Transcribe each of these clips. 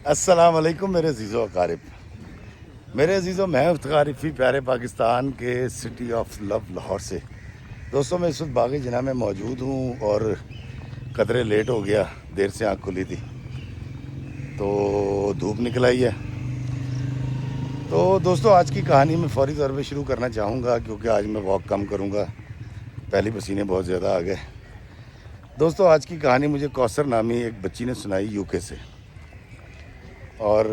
السلام علیکم میرے عزیز و اقارب، میرے عزیز و میں افتخار پیارے پاکستان کے سٹی آف لو لاہور سے۔ دوستوں میں اس وقت باغ جناح میں موجود ہوں اور قدرے لیٹ ہو گیا، دیر سے آنکھ کھلی تھی تو دھوپ نکل آئی ہے۔ تو دوستوں آج کی کہانی میں فوری طور پہ شروع کرنا چاہوں گا کیونکہ آج میں واک کم کروں گا، پہلی پسینے بہت زیادہ آ گئے۔ دوستوں آج کی کہانی مجھے کوثر نامی ایک بچی نے سنائی یو کے سے، اور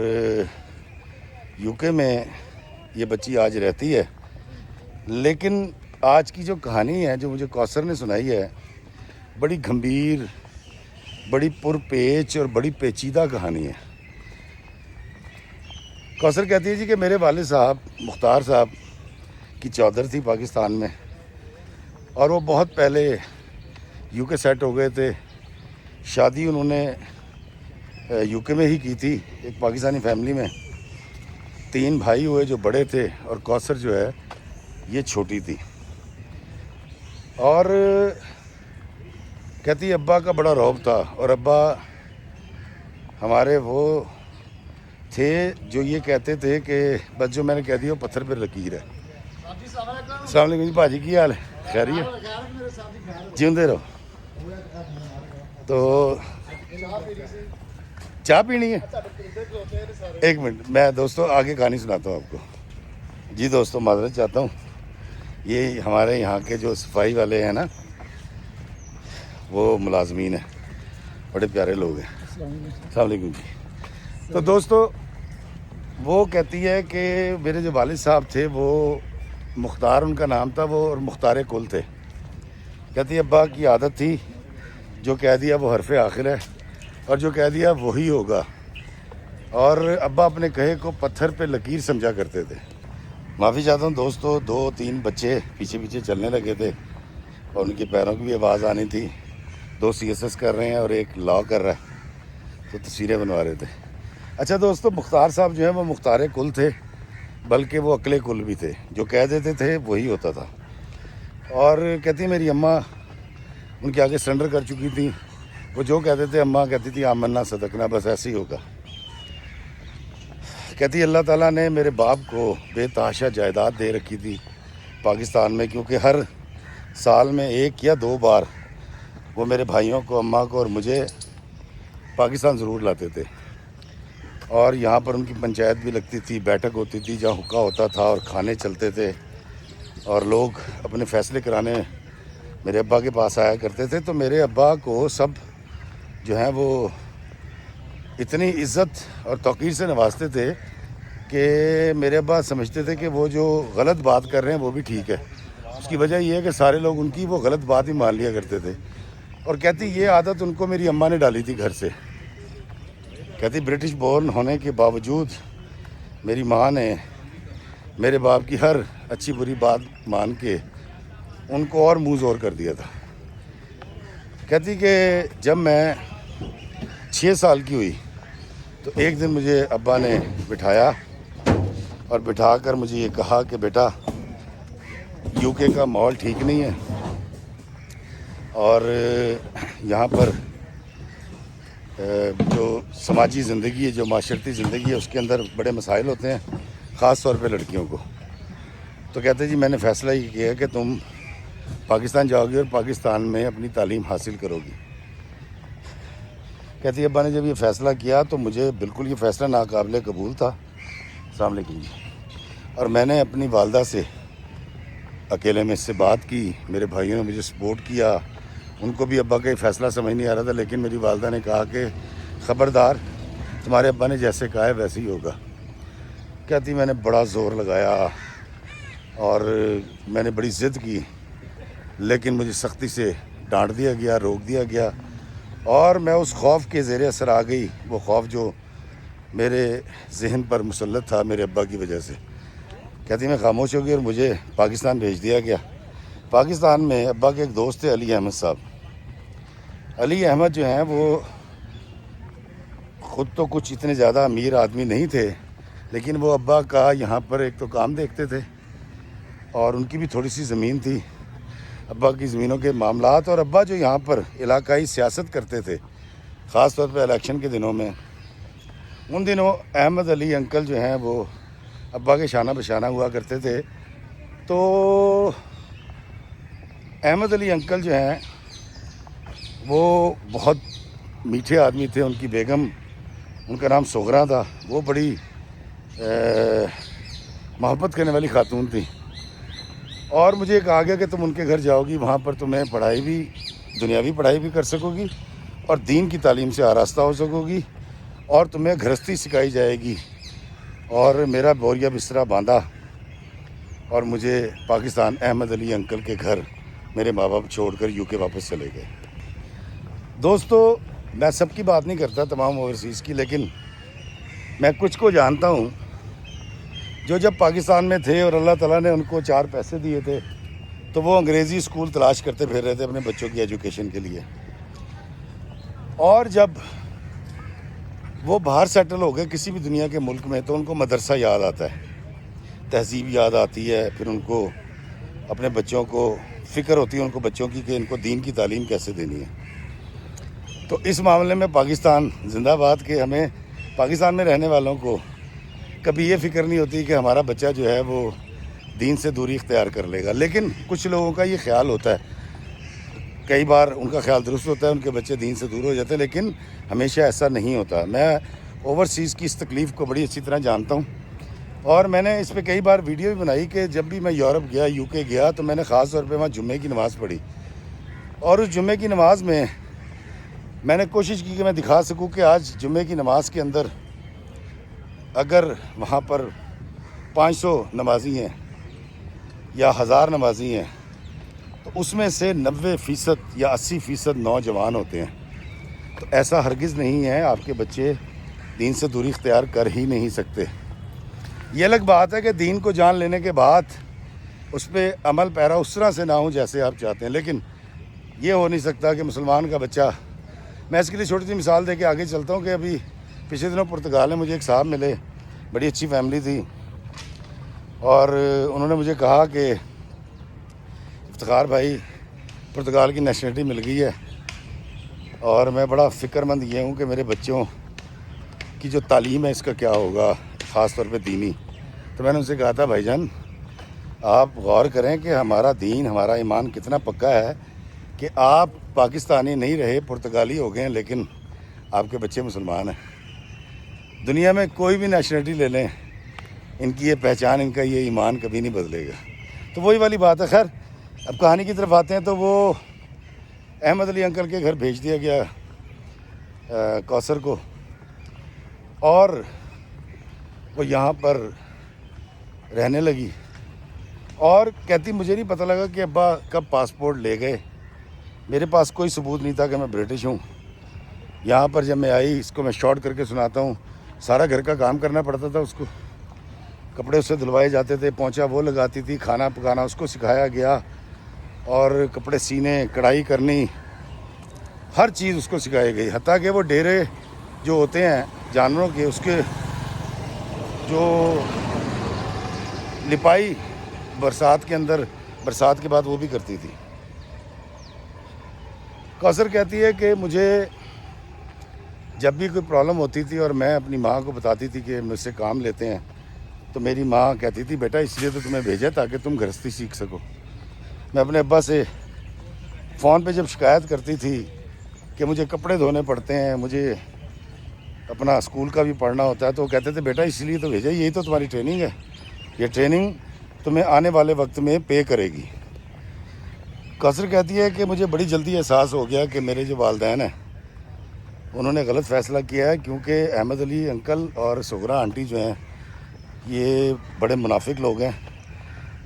یو کے میں یہ بچی آج رہتی ہے، لیکن آج کی جو کہانی ہے جو مجھے کوثر نے سنائی ہے بڑی گھمبیر، بڑی پرپیچ اور بڑی پیچیدہ کہانی ہے۔ کوثر کہتی ہے جی کہ میرے والد صاحب مختار صاحب کی چودر تھی پاکستان میں، اور وہ بہت پہلے یو کے سیٹ ہو گئے تھے۔ شادی انہوں نے یو کے میں ہی کی تھی، ایک پاکستانی فیملی میں۔ 3 بھائی ہوئے جو بڑے تھے، اور کوثر جو ہے یہ چھوٹی تھی۔ اور کہتی ابا کا بڑا رعب تھا، اور ابا ہمارے وہ تھے جو یہ کہتے تھے کہ بس جو میں نے کہہ دیا وہ پتھر پہ لکیر ہے۔ السلام علیکم جی باجی، کی حال ہے؟ خیریت؟ جیوندے رہو۔ تو چائے پینی ہے؟ ایک منٹ میں دوستوں آگے کہانی سناتا ہوں آپ کو۔ جی دوستوں معذرت چاہتا ہوں، یہ ہمارے یہاں کے جو صفائی والے ہیں نا وہ ملازمین ہیں، بڑے پیارے لوگ ہیں۔ السلام علیکم جی۔ تو دوستوں وہ کہتی ہے کہ میرے جو والد صاحب تھے وہ مختار ان کا نام تھا، وہ اور مختار کل تھے۔ کہتی ابا کی عادت تھی جو کہہ دیا وہ حرف آخر ہے، اور جو کہہ دیا وہی ہوگا، اور ابا اپنے کہے کو پتھر پہ لکیر سمجھا کرتے تھے۔ معافی چاہتا ہوں دوستوں، 2-3 بچے پیچھے پیچھے چلنے لگے تھے اور ان کے پیروں کی بھی آواز آنی تھی۔ 2 CSS کر رہے ہیں اور ایک لا کر رہا ہے، تو تصویریں بنوا رہے تھے۔ اچھا دوستوں مختار صاحب جو ہیں وہ مختار کل تھے، بلکہ وہ عقل کل بھی تھے، جو کہہ دیتے تھے وہی ہوتا تھا۔ اور کہتی میری اماں ان کے آگے سرنڈر کر چکی تھی، وہ جو کہتے تھے اماں کہتی تھی آمنا صدقنا، بس ایسے ہی ہوگا۔ کہتی اللہ تعالیٰ نے میرے باپ کو بے تحاشا جائیداد دے رکھی تھی پاکستان میں، کیونکہ ہر سال میں 1 یا 2 بار وہ میرے بھائیوں کو، اماں کو اور مجھے پاکستان ضرور لاتے تھے، اور یہاں پر ان کی پنچایت بھی لگتی تھی، بیٹھک ہوتی تھی جہاں حقہ ہوتا تھا اور کھانے چلتے تھے، اور لوگ اپنے فیصلے کرانے میرے ابا کے پاس آیا کرتے تھے۔ تو میرے ابا کو سب جو ہیں وہ اتنی عزت اور توقیر سے نوازتے تھے کہ میرے ابا سمجھتے تھے کہ وہ جو غلط بات کر رہے ہیں وہ بھی ٹھیک ہے۔ اس کی وجہ یہ ہے کہ سارے لوگ ان کی وہ غلط بات ہی مان لیا کرتے تھے۔ اور کہتی یہ عادت ان کو میری اماں نے ڈالی تھی گھر سے۔ کہتی برٹش بورن ہونے کے باوجود میری ماں نے میرے باپ کی ہر اچھی بری بات مان کے ان کو اور منہ زور کر دیا تھا۔ کہتی کہ جب میں 6 سال کی ہوئی تو ایک دن مجھے ابا نے بٹھایا اور بٹھا کر مجھے یہ کہا کہ بیٹا یو کے کا ماحول ٹھیک نہیں ہے، اور یہاں پر جو سماجی زندگی ہے، جو معاشرتی زندگی ہے، اس کے اندر بڑے مسائل ہوتے ہیں، خاص طور پہ لڑکیوں کو۔ تو کہتے جی میں نے فیصلہ یہ کیا کہ تم پاکستان جاؤ گی اور پاکستان میں اپنی تعلیم حاصل کرو گی۔ کہتی ابا نے جب یہ فیصلہ کیا تو مجھے بالکل یہ فیصلہ ناقابل قبول تھا۔ السلام علیکم جی۔ اور میں نے اپنی والدہ سے اکیلے میں اس سے بات کی، میرے بھائیوں نے مجھے سپورٹ کیا، ان کو بھی ابا کا یہ فیصلہ سمجھ نہیں آ رہا تھا، لیکن میری والدہ نے کہا کہ خبردار تمہارے ابا نے جیسے کہا ہے ویسے ہی ہوگا۔ کہتی میں نے بڑا زور لگایا اور میں نے بڑی ضد کی، لیکن مجھے سختی سے ڈانٹ دیا گیا، روک دیا گیا، اور میں اس خوف کے زیر اثر آ گئی، وہ خوف جو میرے ذہن پر مسلط تھا میرے ابا کی وجہ سے۔ کہتی میں خاموش ہو گئی اور مجھے پاکستان بھیج دیا گیا۔ پاکستان میں ابا کے ایک دوست تھے علی احمد صاحب۔ علی احمد جو ہیں وہ خود تو کچھ اتنے زیادہ امیر آدمی نہیں تھے، لیکن وہ ابا کا یہاں پر ایک تو کام دیکھتے تھے، اور ان کی بھی تھوڑی سی زمین تھی، ابا کی زمینوں کے معاملات، اور ابا جو یہاں پر علاقائی سیاست کرتے تھے، خاص طور پہ الیکشن کے دنوں میں، ان دنوں احمد علی انکل جو ہیں وہ ابا کے شانہ بشانہ ہوا کرتے تھے. تو احمد علی انکل جو ہیں وہ بہت میٹھے آدمی تھے. ان کی بیگم، ان کا نام سغرا تھا، وہ بڑی محبت کرنے والی خاتون تھی. اور مجھے کہا گیا کہ تم ان کے گھر جاؤ گی، وہاں پر تمہیں پڑھائی بھی، دنیاوی پڑھائی بھی کر سکو گی اور دین کی تعلیم سے آراستہ ہو سکو گی، اور تمہیں گھرستی سکھائی جائے گی. اور میرا بوریا بسترا باندھا اور مجھے پاکستان احمد علی انکل کے گھر میرے ماں باپ چھوڑ کر یو کے واپس چلے گئے. دوستو، میں سب کی بات نہیں کرتا، تمام اوورسیز کی، لیکن میں کچھ کو جانتا ہوں جو جب پاکستان میں تھے اور اللہ تعالیٰ نے ان کو 4 پیسے دیے تھے تو وہ انگریزی اسکول تلاش کرتے پھر رہے تھے اپنے بچوں کی ایجوکیشن کے لیے. اور جب وہ باہر سیٹل ہو گئے کسی بھی دنیا کے ملک میں تو ان کو مدرسہ یاد آتا ہے، تہذیب یاد آتی ہے، پھر ان کو اپنے بچوں کو فکر ہوتی ہے ان کو بچوں کی کہ ان کو دین کی تعلیم کیسے دینی ہے. تو اس معاملے میں پاکستان زندہ باد کہ ہمیں پاکستان میں رہنے والوں کو کبھی یہ فکر نہیں ہوتی کہ ہمارا بچہ جو ہے وہ دین سے دوری اختیار کر لے گا. لیکن کچھ لوگوں کا یہ خیال ہوتا ہے، کئی بار ان کا خیال درست ہوتا ہے، ان کے بچے دین سے دور ہو جاتے ہیں، لیکن ہمیشہ ایسا نہیں ہوتا. میں اوورسیز کی اس تکلیف کو بڑی اچھی طرح جانتا ہوں، اور میں نے اس پہ کئی بار ویڈیو بھی بنائی کہ جب بھی میں یورپ گیا، یو کے گیا، تو میں نے خاص طور پہ وہاں جمعے کی نماز پڑھی. اور اس جمعے کی نماز میں نے کوشش کی کہ میں دکھا سکوں کہ آج جمعے کی نماز کے اندر اگر وہاں پر 500 نمازی ہیں یا 1000 نمازی ہیں تو اس میں سے 90% یا 80% نوجوان ہوتے ہیں. تو ایسا ہرگز نہیں ہے، آپ کے بچے دین سے دوری اختیار کر ہی نہیں سکتے. یہ الگ بات ہے کہ دین کو جان لینے کے بعد اس پہ عمل پیرا اس طرح سے نہ ہوں جیسے آپ چاہتے ہیں، لیکن یہ ہو نہیں سکتا کہ مسلمان کا بچہ. میں اس کے لیے چھوٹی سی مثال دے کے آگے چلتا ہوں کہ ابھی پچھلے دنوں پرتگال میں مجھے ایک صاحب ملے، بڑی اچھی فیملی تھی، اور انہوں نے مجھے کہا کہ افتخار بھائی پرتگال کی نیشنلٹی مل گئی ہے اور میں بڑا فکر مند یہ ہوں کہ میرے بچوں کی جو تعلیم ہے اس کا کیا ہوگا، خاص طور پہ دینی. تو میں نے ان سے کہا تھا بھائی جان آپ غور کریں کہ ہمارا دین، ہمارا ایمان کتنا پکا ہے کہ آپ پاکستانی نہیں رہے، پرتگالی ہو گئے ہیں، لیکن آپ کے بچے مسلمان ہیں. دنیا میں کوئی بھی نیشنلٹی لے لیں، ان کی یہ پہچان، ان کا یہ ایمان کبھی نہیں بدلے گا. تو وہی والی بات ہے. خیر اب کہانی کی طرف آتے ہیں. تو وہ احمد علی انکل کے گھر بھیج دیا گیا کوثر کو، اور وہ یہاں پر رہنے لگی. اور کہتی مجھے نہیں پتہ لگا کہ ابا کب پاسپورٹ لے گئے، میرے پاس کوئی ثبوت نہیں تھا کہ میں برٹش ہوں. یہاں پر جب میں آئی، اس کو میں شارٹ کر کے سناتا ہوں، سارا گھر کا کام کرنا پڑتا تھا اس کو، کپڑے اس سے دھلوائے جاتے تھے، پونچھا وہ لگاتی تھی، کھانا پکانا اس کو سکھایا گیا، اور کپڑے سینے، کڑھائی کرنی، ہر چیز اس کو سکھائی گئی. حتیٰ کہ وہ ڈیرے جو ہوتے ہیں جانوروں کے، اس کے جو لپائی برسات کے اندر، برسات کے بعد وہ بھی کرتی تھی. کوثر کہتی ہے کہ مجھے جب بھی کوئی پرابلم ہوتی تھی اور میں اپنی ماں کو بتاتی تھی کہ مجھ سے کام لیتے ہیں، تو میری ماں کہتی تھی بیٹا اس لیے تو تمہیں بھیجا تاکہ تم گھرستی سیکھ سکو. میں اپنے ابا سے فون پہ جب شکایت کرتی تھی کہ مجھے کپڑے دھونے پڑتے ہیں، مجھے اپنا اسکول کا بھی پڑھنا ہوتا ہے، تو وہ کہتے تھے بیٹا اس لیے تو بھیجا، یہی تو تمہاری ٹریننگ ہے، یہ ٹریننگ تمہیں آنے والے وقت میں پے کرے گی. کوثر کہتی ہے کہ مجھے بڑی جلدی احساس ہو گیا کہ میرے جو والدین ہیں انہوں نے غلط فیصلہ کیا ہے، کیونکہ احمد علی انکل اور سغرا آنٹی جو ہیں یہ بڑے منافق لوگ ہیں.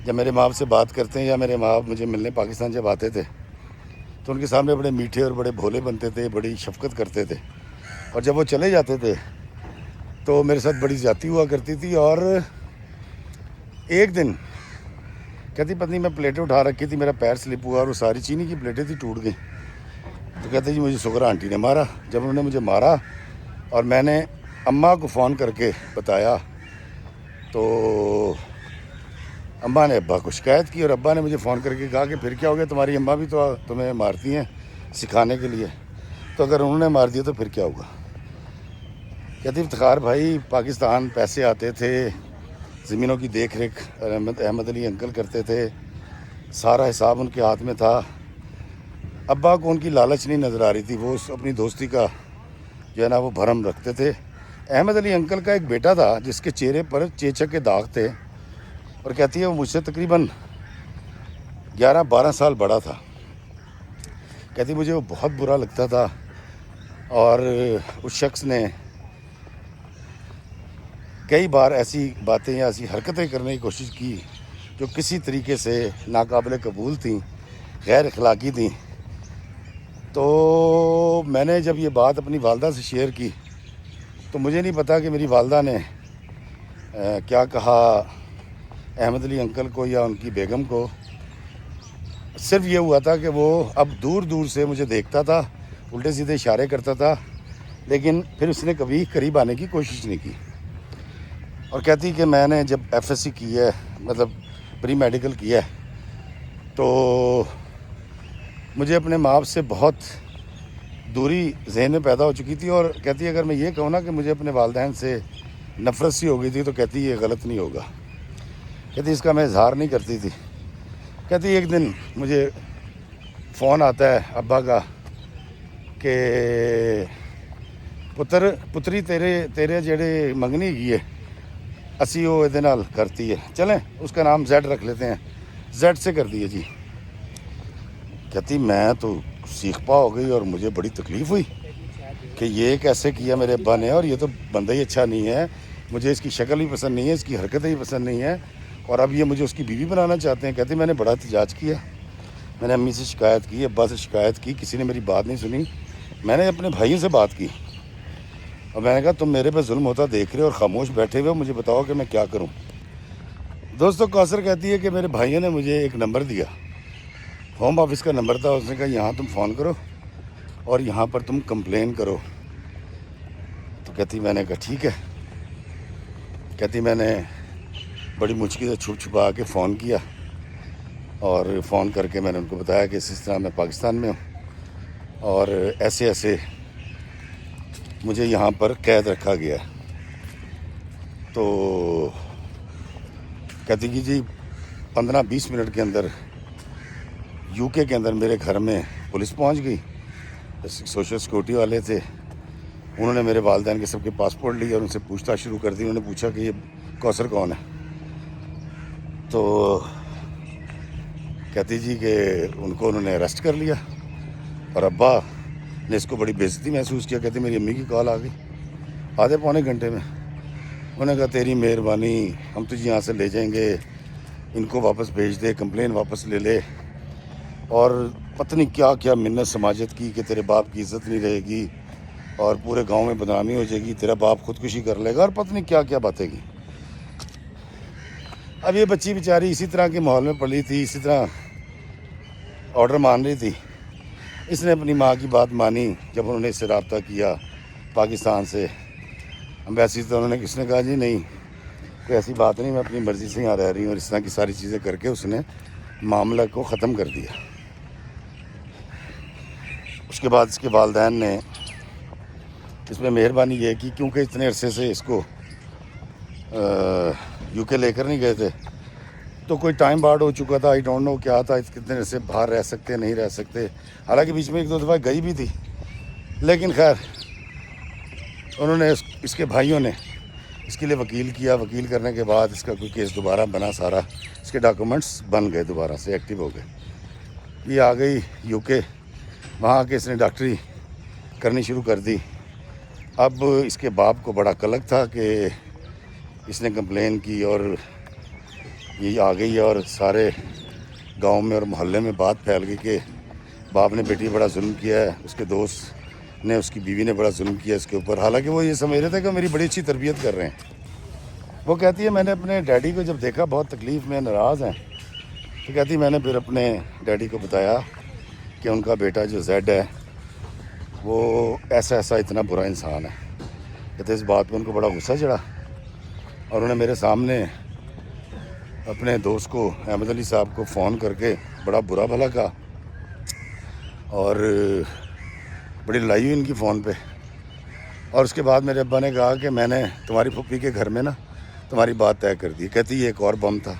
جب میرے ماں باپ سے بات کرتے ہیں یا میرے ماں باپ مجھے ملنے پاکستان جب آتے تھے تو ان کے سامنے بڑے میٹھے اور بڑے بھولے بنتے تھے، بڑی شفقت کرتے تھے، اور جب وہ چلے جاتے تھے تو میرے ساتھ بڑی زیادتی ہوا کرتی تھی. اور ایک دن کہتی پتنی میں پلیٹیں اٹھا رکھی تھی، میرا پیر سلپ ہوا اور وہ ساری چینی کی پلیٹیں تھی ٹوٹ گئیں. تو کہتے جی مجھے سغرا آنٹی نے مارا. جب انہوں نے مجھے مارا اور میں نے اماں کو فون کر کے بتایا تو اماں نے ابا کو شکایت کی، اور ابا نے مجھے فون کر کے کہا کہ پھر کیا ہو گیا، تمہاری اماں بھی تو تمہیں مارتی ہیں سکھانے کے لیے، تو اگر انہوں نے مار دیا تو پھر کیا ہوگا. کہتی افتخار بھائی پاکستان پیسے آتے تھے، زمینوں کی دیکھ ریکھ احمد علی انکل کرتے تھے، سارا حساب ان کے ہاتھ میں تھا. ابا کو ان کی لالچ نہیں نظر آ رہی تھی، وہ اپنی دوستی کا جو ہے نا وہ بھرم رکھتے تھے. احمد علی انکل کا ایک بیٹا تھا جس کے چہرے پر چیچک کے داغ تھے، اور کہتی ہے وہ مجھ سے تقریباً 11-12 سال بڑا تھا. کہتی مجھے وہ بہت برا لگتا تھا، اور اس شخص نے کئی بار ایسی باتیں یا ایسی حرکتیں کرنے کی کوشش کی جو کسی طریقے سے ناقابل قبول تھیں، غیر اخلاقی تھیں. تو میں نے جب یہ بات اپنی والدہ سے شیئر کی تو مجھے نہیں پتا کہ میری والدہ نے کیا کہا احمد علی انکل کو یا ان کی بیگم کو. صرف یہ ہوا تھا کہ وہ اب دور دور سے مجھے دیکھتا تھا، الٹے سیدھے اشارے کرتا تھا، لیکن پھر اس نے کبھی قریب آنے کی کوشش نہیں کی. اور کہتی کہ میں نے جب ایف ایس سی کی ہے، مطلب پری میڈیکل کیا ہے، تو مجھے اپنے ماں باپ سے بہت دوری ذہن میں پیدا ہو چکی تھی. اور کہتی اگر میں یہ کہوں نا کہ مجھے اپنے والدین سے نفرت سی ہو گئی تھی تو کہتی یہ غلط نہیں ہوگا. کہتی اس کا میں اظہار نہیں کرتی تھی. کہتی ایک دن مجھے فون آتا ہے ابا کا کہ پتری تیرے جڑے منگنی کی ہے اسی وہ یہ نال کرتی ہے، چلیں اس کا نام زیڈ رکھ لیتے ہیں، زیڈ سے کر دیے جی. کہتی میں تو سیخ پا ہو گئی اور مجھے بڑی تکلیف ہوئی کہ یہ کیسے کیا میرے ابا نے، اور یہ تو بندہ ہی اچھا نہیں ہے، مجھے اس کی شکل بھی پسند نہیں ہے، اس کی حرکتیں بھی پسند نہیں ہیں، اور اب یہ مجھے اس کی بیوی بنانا چاہتے ہیں. کہتی میں نے بڑا احتجاج کیا، میں نے امی سے شکایت کی، ابا سے شکایت کی، کسی نے میری بات نہیں سنی. میں نے اپنے بھائیوں سے بات کی اور میں نے کہا تم میرے پہ ظلم ہوتا دیکھ رہے ہو اور خاموش بیٹھے ہوئے، مجھے بتاؤ کہ میں کیا کروں. دوستوں کوثر کہتی ہے کہ میرے بھائیوں نے مجھے ایک نمبر دیا، ہوم آفس کا نمبر تھا. اس نے کہا یہاں تم فون کرو اور یہاں پر تم کمپلین کرو. تو کہتی میں نے کہا ٹھیک ہے. کہتی میں نے بڑی مشکل سے چھپ چھپا کے فون کیا، اور فون کر کے میں نے ان کو بتایا کہ اس طرح میں پاکستان میں ہوں اور ایسے ایسے مجھے یہاں پر قید رکھا گیا. تو کہتی کہ جی 15-20 منٹ کے اندر یو کے اندر میرے گھر میں پولیس پہنچ گئی، سوشل سیکورٹی والے تھے. انہوں نے میرے والدین کے سب کے پاسپورٹ لیے اور ان سے پوچھ تاچھ شروع کر دی. انہوں نے پوچھا کہ یہ کوثر کون ہے. تو کہتی جی کہ ان کو انہوں نے اریسٹ کر لیا، اور ابا نے اس کو بڑی بے عزتی محسوس کیا. کہتی میری امی کی کال آ گئی آدھے پونے گھنٹے میں. انہوں نے کہا تیری مہربانی، ہم تجھے یہاں سے لے جائیں گے، ان کو واپس بھیج دے، کمپلین واپس لے لے. اور پتہ نہیں کیا کیا منت سماجت کی کہ تیرے باپ کی عزت نہیں رہے گی اور پورے گاؤں میں بدنامی ہو جائے گی، تیرا باپ خودکشی کر لے گا، اور پتہ نہیں کیا کیا باتیں کی. اب یہ بچی بیچاری اسی طرح کے ماحول میں پلی تھی، اسی طرح آرڈر مان رہی تھی. اس نے اپنی ماں کی بات مانی. جب انہوں نے اس سے رابطہ کیا پاکستان سے امبیسی، تو انہوں نے کس نے کہا جی نہیں کوئی ایسی بات نہیں، میں اپنی مرضی سے یہاں رہ رہی ہوں، اور اس طرح کی ساری چیزیں کر کے اس نے معاملہ کو ختم کر دیا. اس کے بعد اس کے والدین نے اس میں مہربانی یہ کی، کیونکہ اتنے عرصے سے اس کو یو کے لے کر نہیں گئے تھے تو کوئی ٹائم بارڈ ہو چکا تھا. آئی ڈونٹ نو کیا تھا، کتنے عرصے باہر رہ سکتے نہیں رہ سکتے. حالانکہ بیچ میں 1-2 دفعہ گئی بھی تھی، لیکن خیر انہوں نے اس کے بھائیوں نے اس کے لیے وکیل کیا. وکیل کرنے کے بعد اس کا کوئی کیس دوبارہ بنا، سارا اس کے ڈاکومنٹس بن گئے، دوبارہ سے ایکٹیو ہو گئے. یہ آ گئی یو کے، وہاں آ کے اس نے ڈاکٹری کرنی شروع کر دی. اب اس کے باپ کو بڑا قلق تھا کہ اس نے کمپلین کی اور یہ آ گئی، اور سارے گاؤں میں اور محلے میں بات پھیل گئی کہ باپ نے بیٹی بڑا ظلم کیا ہے، اس کے دوست نے، اس کی بیوی نے بڑا ظلم کیا اس کے اوپر. حالانکہ وہ یہ سمجھ رہے تھے کہ میری بڑی اچھی تربیت کر رہے ہیں. وہ کہتی ہے میں نے اپنے ڈیڈی کو جب دیکھا بہت تکلیف میں ناراض ہیں، تو کہتی میں نے پھر اپنے ڈیڈی کو بتایا کہ ان کا بیٹا جو زیڈ ہے وہ ایسا اتنا برا انسان ہے. کہتے اس بات پہ ان کو بڑا غصہ چڑھا، اور انہوں نے میرے سامنے اپنے دوست کو احمد علی صاحب کو فون کر کے بڑا برا بھلا کہا، اور بڑی لڑائی ہوئی ان کی فون پہ. اور اس کے بعد میرے ابا نے کہا کہ میں نے تمہاری پھوپھی کے گھر میں نا تمہاری بات طے کر دی. کہتی یہ ایک اور بم تھا.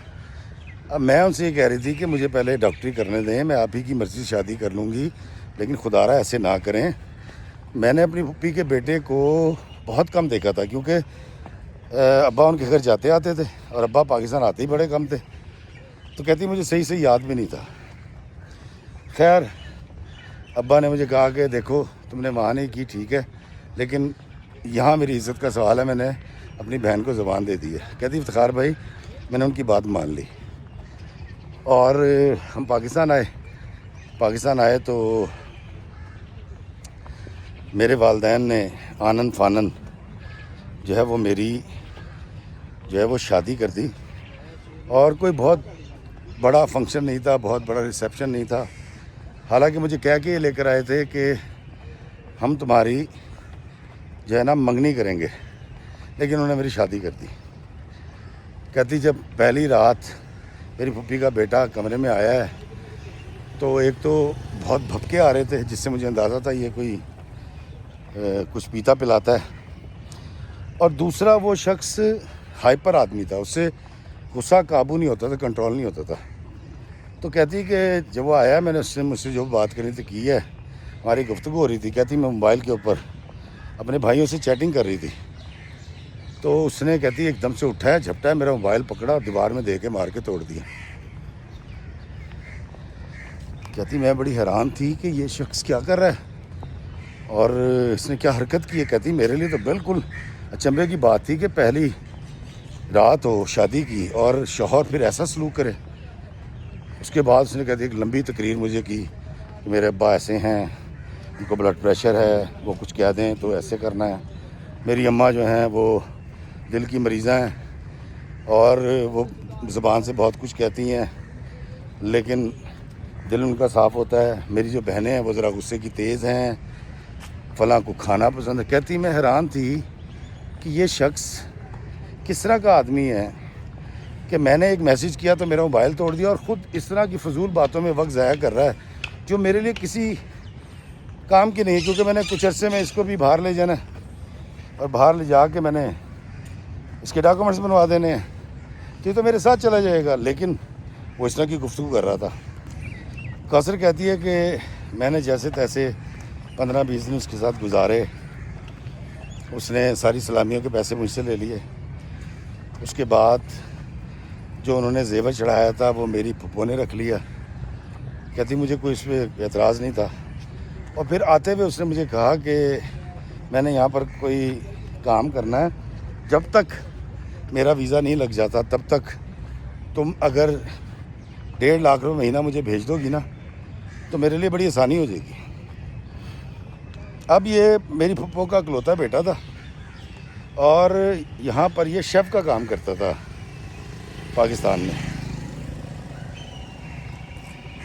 اب میں ان سے یہ کہہ رہی تھی کہ مجھے پہلے ڈاکٹری کرنے دیں, میں آپ ہی کی مرضی سے شادی کر لوں گی, لیکن خدا رہا ایسے نہ کریں. میں نے اپنی پھوپھی کے بیٹے کو بہت کم دیکھا تھا, کیونکہ ابا ان کے گھر جاتے آتے تھے اور ابا پاکستان آتے ہی بڑے کم تھے. تو کہتی مجھے صحیح یاد بھی نہیں تھا. خیر ابا نے مجھے کہا کہ دیکھو تم نے وہاں نہیں کی ٹھیک ہے, لیکن یہاں میری عزت کا سوال ہے, میں نے اپنی بہن کو زبان دے دی ہے. کہتی افتخار بھائی میں نے ان کی بات مان لی اور ہم پاکستان آئے تو میرے والدین نے آنن فانن جو ہے وہ میری جو ہے وہ شادی کر دی. اور کوئی بہت بڑا فنکشن نہیں تھا, بہت بڑا ریسیپشن نہیں تھا. حالانکہ مجھے کہہ کے یہ لے کر آئے تھے کہ ہم تمہاری جو ہے نا منگنی کریں گے, لیکن انہوں نے میری شادی کر دی. کہتی جب پہلی رات میری پھوپھی کا بیٹا کمرے میں آیا ہے تو ایک تو بہت بھپکے آ رہے تھے, جس سے مجھے اندازہ تھا یہ کوئی کچھ پیتا پلاتا ہے, اور دوسرا وہ شخص ہائپر آدمی تھا, اس سے غصہ قابو نہیں ہوتا تھا, کنٹرول نہیں ہوتا تھا. تو کہتی کہ جب وہ آیا میں نے اس سے مجھ سے جو بات کرنی تھی کی ہے, ہماری گفتگو ہو رہی تھی. کہتی میں موبائل کے اوپر اپنے بھائیوں سے چیٹنگ کر رہی تھی, تو اس نے کہتی ایک دم سے اٹھایا, جھپٹا ہے, میرا موبائل پکڑا اور دیوار میں دے کے مار کے توڑ دیا. کہتی میں بڑی حیران تھی کہ یہ شخص کیا کر رہا ہے اور اس نے کیا حرکت کی ہے. کہتی میرے لیے تو بالکل اچنبھے کی بات تھی کہ پہلی رات ہو شادی کی اور شوہر پھر ایسا سلوک کرے. اس کے بعد اس نے کہتی ایک لمبی تقریر مجھے کی کہ میرے ابا ایسے ہیں, ان کو بلڈ پریشر ہے, وہ کچھ کہہ دیں تو ایسے کرنا ہے. میری اماں جو ہیں وہ دل کی مریضہ ہیں اور وہ زبان سے بہت کچھ کہتی ہیں لیکن دل ان کا صاف ہوتا ہے. میری جو بہنیں ہیں وہ ذرا غصے کی تیز ہیں, فلاں کو کھانا پسند ہے. کہتی میں حیران تھی کہ یہ شخص کس طرح کا آدمی ہے کہ میں نے ایک میسیج کیا تو میرا موبائل توڑ دیا, اور خود اس طرح کی فضول باتوں میں وقت ضائع کر رہا ہے جو میرے لیے کسی کام کی نہیں. کیونکہ میں نے کچھ عرصے میں اس کو بھی باہر لے جانا ہے اور باہر لے جا کے میں نے اس کے ڈاکومنٹس بنوا دینے ہیں, تو یہ تو میرے ساتھ چلا جائے گا. لیکن وہ اس طرح کی گفتگو کر رہا تھا. کوثر کہتی ہے کہ میں نے جیسے تیسے 15-20 دن اس کے ساتھ گزارے. اس نے ساری سلامیوں کے پیسے مجھ سے لے لیے. اس کے بعد جو انہوں نے زیور چڑھایا تھا وہ میری پھپھو نے رکھ لیا. کہتی مجھے کوئی اس پہ اعتراض نہیں تھا. اور پھر آتے ہوئے اس نے مجھے کہا کہ میں نے یہاں پر کوئی کام کرنا ہے, جب تک میرا ویزا نہیں لگ جاتا تب تک تم اگر 1.5 لاکھ روپے مہینہ مجھے بھیج دو گی نا تو میرے لیے بڑی آسانی ہو جائے گی. اب یہ میری پھپھو کا اکلوتا بیٹا تھا اور یہاں پر یہ شیف کا کام کرتا تھا پاکستان میں.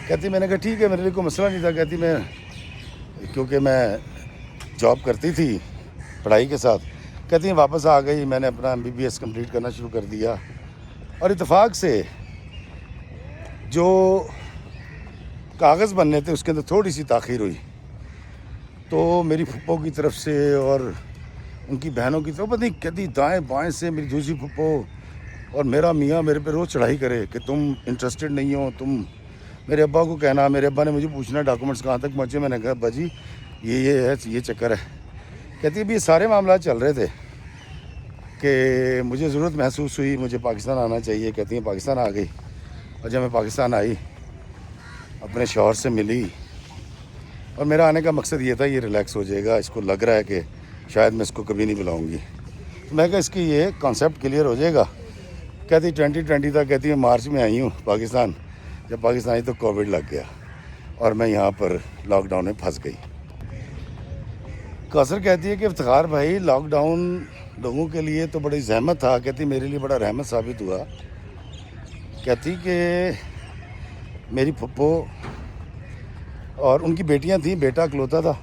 کہتی میں نے کہا ٹھیک ہے, میرے لیے کوئی مسئلہ نہیں تھا. کہتی میں کیونکہ میں جاب کرتی تھی پڑھائی کے ساتھ. کہتی واپس آ گئی, میں نے اپنا MBBS کمپلیٹ کرنا شروع کر دیا, اور اتفاق سے جو کاغذ بننے تھے اس کے اندر تھوڑی سی تاخیر ہوئی. تو میری پھپھو کی طرف سے اور ان کی بہنوں کی طرف پتہ نہیں کہتی دائیں بائیں سے میری دوسری پھپھو اور میرا میاں میرے پہ روز چڑھائی کرے کہ تم انٹرسٹڈ نہیں ہو, تم میرے ابا کو کہنا. میرے ابا نے مجھے پوچھنا ڈاکومنٹس کہاں تک پہنچے. میں نے کہا ابا جی یہ ہے, یہ چکر ہے. کہتی ابھی یہ سارے معاملات چل رہے تھے کہ مجھے ضرورت محسوس ہوئی, مجھے پاکستان آنا چاہیے. کہتی ہیں پاکستان آ گئی, اور جب میں پاکستان آئی اپنے شوہر سے ملی, اور میرا آنے کا مقصد یہ تھا یہ ریلیکس ہو جائے گا, اس کو لگ رہا ہے کہ شاید میں اس کو کبھی نہیں بلاؤں گی. تو میں کہا اس کی یہ کانسیپٹ کلیئر ہو جائے گا. کہتی 2020 تک, کہتی ہے مارچ میں آئی ہوں پاکستان. جب پاکستان آئی تو کووڈ لگ گیا اور میں یہاں پر لاک ڈاؤن میں پھنس گئی. کوثر کہتی ہے کہ افتخار بھائی لاک ڈاؤن لوگوں کے لیے تو بڑی زحمت تھا. کہتی میرے لیے بڑا رحمت ثابت ہوا. کہتی کہ میری پھپھو اور ان کی بیٹیاں تھیں, بیٹا اکلوتا تھا,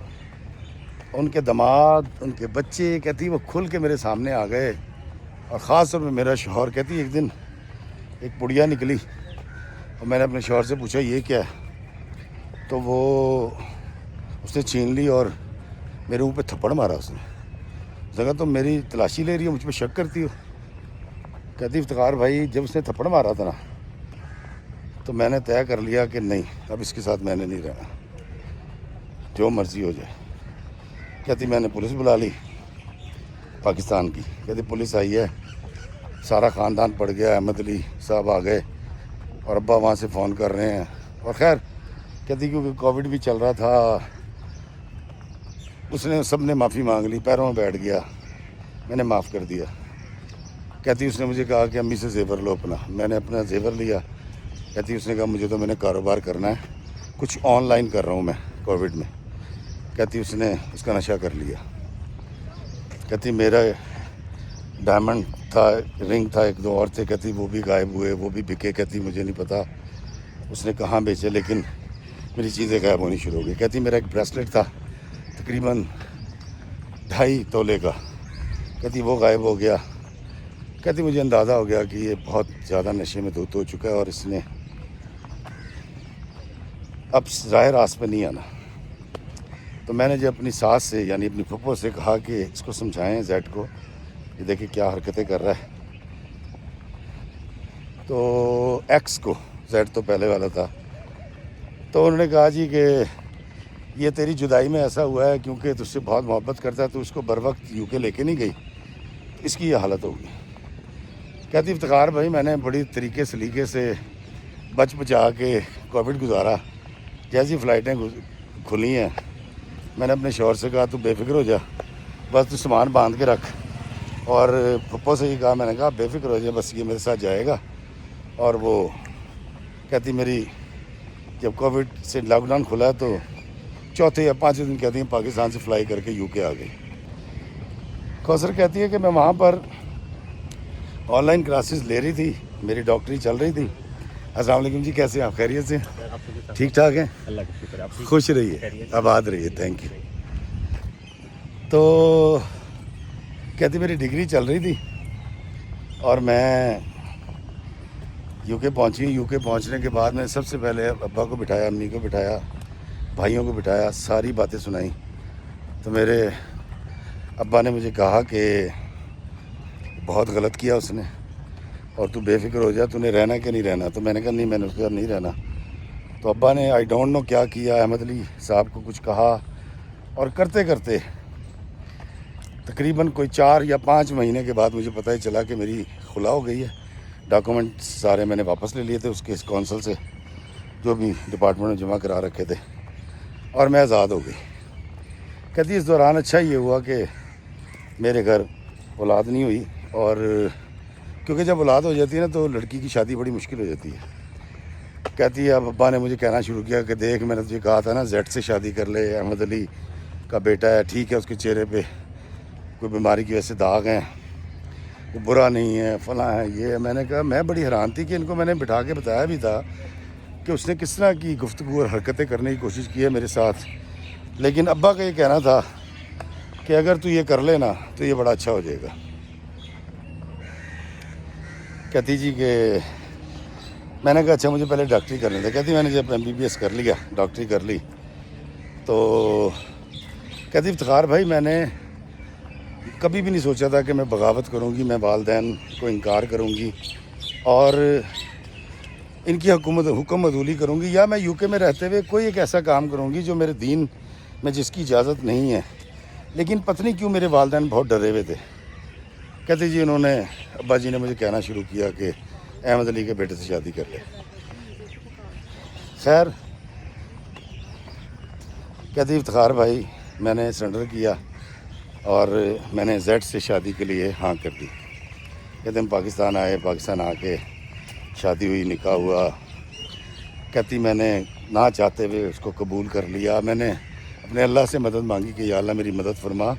ان کے داماد, ان کے بچے, کہتی وہ کھل کے میرے سامنے آ گئے. اور خاص طور پہ میرا شوہر. کہتی ایک دن ایک پڑیا نکلی اور میں نے اپنے شوہر سے پوچھا یہ کیا ہے, تو وہ اس نے چھین لی اور میرے منہ پہ تھپڑ مارا اس نے. کہا تم میری تلاشی لے رہی ہو, مجھ پہ شک کرتی ہو؟ کہتی افتخار بھائی جب اس نے تھپڑ مارا تھا نا تو میں نے طے کر لیا کہ نہیں اب اس کے ساتھ میں نے نہیں رہنا, جو مرضی ہو جائے. کہتی میں نے پولیس بلا لی پاکستان کی. کہتی پولیس آئی ہے, سارا خاندان پڑ گیا, احمد علی صاحب آ گئے اور ابا وہاں سے فون کر رہے ہیں. اور خیر کہتی کیونکہ کووڈ بھی چل رہا تھا, اس نے سب نے معافی مانگ لی, پیروں میں بیٹھ گیا, میں نے معاف کر دیا. کہتی اس نے مجھے کہا کہ امی سے زیور لو اپنا. میں نے اپنا زیور لیا. کہتی اس نے کہا مجھے تو میں نے کاروبار کرنا ہے, کچھ آن لائن کر رہا ہوں میں کووڈ میں. کہتی اس نے اس کا نشہ کر لیا. کہتی میرا ڈائمنڈ تھا, رنگ تھا, ایک دو اور تھے, کہتی وہ بھی غائب ہوئے, وہ بھی بکے. کہتی مجھے نہیں پتا اس نے کہاں بیچے, لیکن میری چیزیں غائب ہونی شروع ہو گئی. کہتی میرا ایک بریسلیٹ تھا تقریباً 2.5 تولے کا, کہتی وہ غائب ہو گیا. کہتی مجھے اندازہ ہو گیا کہ یہ بہت زیادہ نشے میں دھت ہو چکا ہے اور اس نے اب ظاہر راست پہ نہیں آنا. تو میں نے جو اپنی ساس سے یعنی اپنی پھپھو سے کہا کہ اس کو سمجھائیں زیڈ کو, یہ دیکھیں کیا حرکتیں کر رہا ہے. تو ایکس کو, زیڈ تو پہلے والا تھا, تو انہوں نے کہا جی کہ یہ تیری جدائی میں ایسا ہوا ہے کیونکہ تجھ سے بہت محبت کرتا ہے, تو اس کو بر وقت یو کے لے کے نہیں گئی, اس کی یہ حالت ہوگی. کہتی افتخار بھائی میں نے بڑی طریقے سلیقے سے بچ بچا کے کووڈ گزارا. جیسی فلائٹیں کھلی ہیں میں نے اپنے شوہر سے کہا تو بے فکر ہو جا, بس تو سامان باندھ کے رکھ. اور پھپھو سے ہی کہا, میں نے کہا بے فکر ہو جائے, بس یہ میرے ساتھ جائے گا. اور وہ کہتی میری جب کووڈ سے لاک ڈاؤن کھلا تو چوتھے یا 5 دن کہتی ہیں پاکستان سے فلائی کر کے یو کے آ گئی. کوثر کہتی ہے کہ میں وہاں پر آن لائن کلاسز لے رہی تھی, میری ڈاکٹری چل رہی تھی. السلام علیکم جی, کیسے ہیں آپ؟ خیریت سے ٹھیک ٹھاک ہیں؟ اللہ کا شکر, آپ خوش رہیے, آباد رہیے, تھینک یو. تو کہتی میری ڈگری چل رہی تھی اور میں یو کے پہنچی. یو کے پہنچنے کے بعد میں سب سے پہلے ابا کو بٹھایا, امی کو بٹھایا, بھائیوں کو بٹھایا, ساری باتیں سنائیں. تو میرے ابا نے مجھے کہا کہ بہت غلط کیا اس نے, اور تو بے فکر ہو جا, تو نے رہنا کہ نہیں رہنا. تو میں نے کہا نہیں, میں نے اس کے ساتھ نہیں رہنا. تو ابا نے آئی ڈونٹ نو کیا کیا, احمد علی صاحب کو کچھ کہا, اور کرتے کرتے تقریباً کوئی 4 یا 5 مہینے کے بعد مجھے پتہ ہی چلا کہ میری خلا ہو گئی ہے. ڈاکومنٹ سارے میں نے واپس لے لیے تھے اس کے کونسل سے, جو بھی ڈپارٹمنٹ میں جمع کرا رکھے تھے, اور میں آزاد ہو گئی. کہتی اس دوران اچھا یہ ہوا کہ میرے گھر اولاد نہیں ہوئی, اور کیونکہ جب اولاد ہو جاتی ہے نا تو لڑکی کی شادی بڑی مشکل ہو جاتی ہے. کہتی ہے اب ابا نے مجھے کہنا شروع کیا کہ دیکھ میں نے تجھے کہا تھا نا زیڈ سے شادی کر لے, احمد علی کا بیٹا ہے, ٹھیک ہے اس کے چہرے پہ کوئی بیماری کی وجہ سے داغ ہیں, وہ برا نہیں ہے, فلاں ہے, یہ. میں نے کہا میں بڑی حیران تھی کہ ان کو میں نے بٹھا کے بتایا بھی تھا کہ اس نے کس طرح کی گفتگو اور حرکتیں کرنے کی کوشش کی ہے میرے ساتھ, لیکن ابا کا یہ کہنا تھا کہ اگر تو یہ کر لے نا تو یہ بڑا اچھا ہو جائے گا. کہتی جی کہ میں نے کہا اچھا مجھے پہلے ڈاکٹری کرنے تھا. کہتی میں نے جب MBBS کر لیا, ڈاکٹری کر لی, تو کہتی افتخار بھائی میں نے کبھی بھی نہیں سوچا تھا کہ میں بغاوت کروں گی, میں والدین کو انکار کروں گی اور ان کی حکم عدولی کروں گی, یا میں یو کے میں رہتے ہوئے کوئی ایک ایسا کام کروں گی جو میرے دین میں جس کی اجازت نہیں ہے. لیکن پتہ نہیں کیوں میرے والدین بہت ڈرے ہوئے تھے. کہتے جی انہوں نے, ابا جی نے مجھے کہنا شروع کیا کہ احمد علی کے بیٹے سے شادی کر لے. خیر کہتی افتخار بھائی میں نے سرنڈر کیا اور میں نے زیڈ سے شادی کے لیے ہاں کر دی. کہتے ہم پاکستان آئے, پاکستان آ کے شادی ہوئی, نکاح ہوا. کہتی میں نے نہ چاہتے ہوئے اس کو قبول کر لیا. میں نے اپنے اللہ سے مدد مانگی کہ یا اللہ میری مدد فرما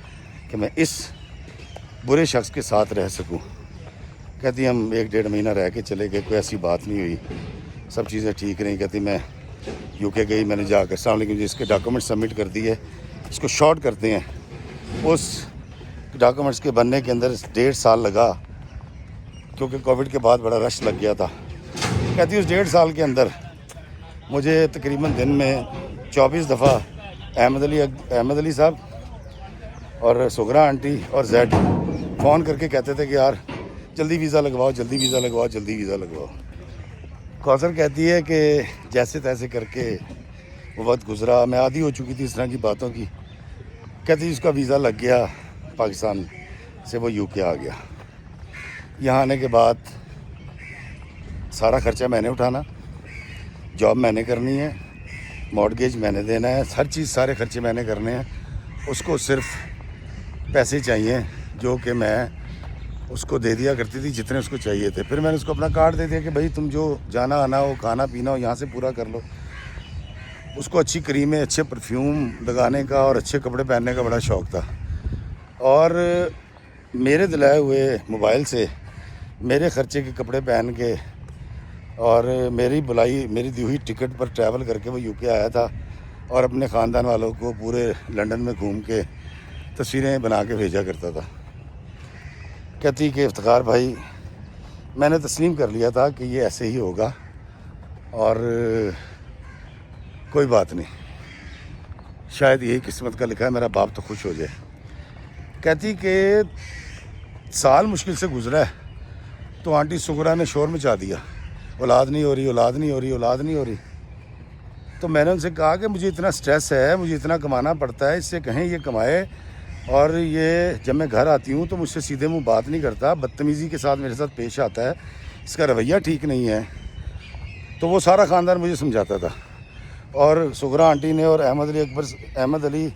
کہ میں اس برے شخص کے ساتھ رہ سکوں. کہتی ہم 1-1.5 مہینہ رہ کے چلے گئے, کوئی ایسی بات نہیں ہوئی, سب چیزیں ٹھیک رہیں. کہتی میں یو کے گئی, میں نے جا کر السلام علیکم جی اس کے ڈاکومنٹ سبمٹ کر دیے. اس کو شارٹ کرتے ہیں, اس ڈاکومنٹس کے بننے کے اندر 1.5 سال لگا کیونکہ کووڈ کے بعد بڑا رش لگ گیا تھا. کہتی اس 1.5 سال کے اندر مجھے تقریباً دن میں 24 دفعہ احمد علی صاحب اور سغرا آنٹی اور زیڈ فون کر کے کہتے تھے کہ یار جلدی ویزا لگواؤ، جلدی ویزا لگواؤ، جلدی ویزا لگواؤ۔ کوثر کہتی ہے کہ جیسے تیسے کر کے وہ وقت گزرا، میں عادی ہو چکی تھی اس طرح کی باتوں کی۔ کہتی اس کا ویزا لگ گیا، پاکستان سے وہ یو کے آ گیا۔ یہاں آنے کے بعد سارا خرچہ میں نے اٹھانا، جاب میں نے کرنی ہے، مارٹگیج میں نے دینا ہے، ہر چیز سارے خرچے میں نے کرنے ہیں۔ اس کو صرف پیسے چاہیے جو کہ میں اس کو دے دیا کرتی تھی جتنے اس کو چاہیے تھے۔ پھر میں نے اس کو اپنا کارڈ دے دیا کہ بھائی تم جو جانا آنا ہو، کھانا پینا ہو، یہاں سے پورا کر لو۔ اس کو اچھی کریمیں، اچھے پرفیوم لگانے کا اور اچھے کپڑے پہننے کا بڑا شوق تھا، اور میرے دلائے ہوئے موبائل سے میرے خرچے کے کپڑے پہن کے اور میری دی ہوئی ٹکٹ پر ٹریول کر کے وہ یو کے آیا تھا، اور اپنے خاندان والوں کو پورے لنڈن میں گھوم کے تصویریں بنا کے بھیجا کرتا تھا۔ کہتی کہ افتخار بھائی میں نے تسلیم کر لیا تھا کہ یہ ایسے ہی ہوگا، اور کوئی بات نہیں، شاید یہی قسمت کا لکھا ہے، میرا باپ تو خوش ہو جائے۔ کہتی کہ سال مشکل سے گزرا ہے تو آنٹی سغرا نے شور مچا دیا، اولاد نہیں ہو رہی، اولاد نہیں ہو رہی، اولاد نہیں ہو رہی۔ تو میں نے ان سے کہا کہ مجھے اتنا سٹریس ہے، مجھے اتنا کمانا پڑتا ہے، اس سے کہیں یہ کمائے، اور یہ جب میں گھر آتی ہوں تو مجھ سے سیدھے منہ بات نہیں کرتا، بدتمیزی کے ساتھ میرے ساتھ پیش آتا ہے، اس کا رویہ ٹھیک نہیں ہے۔ تو وہ سارا خاندان مجھے سمجھاتا تھا، اور سغرا آنٹی نے اور احمد علی